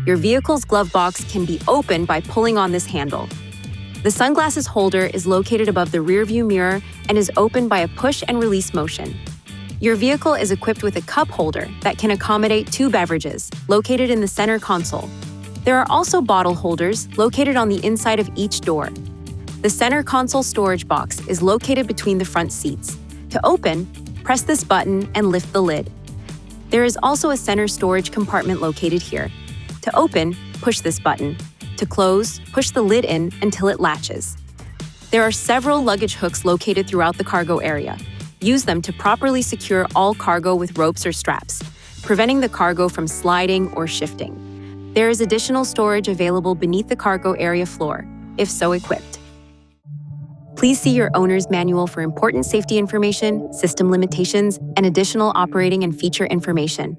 Your vehicle's glove box can be opened by pulling on this handle. The sunglasses holder is located above the rearview mirror and is opened by a push and release motion. Your vehicle is equipped with a cup holder that can accommodate 2 beverages, located in the center console. There are also bottle holders located on the inside of each door. The center console storage box is located between the front seats. To open, press this button and lift the lid. There is also a center storage compartment located here. To open, push this button. To close, push the lid in until it latches. There are several luggage hooks located throughout the cargo area. Use them to properly secure all cargo with ropes or straps, preventing the cargo from sliding or shifting. There is additional storage available beneath the cargo area floor, if so equipped. Please see your owner's manual for important safety information, system limitations, and additional operating and feature information.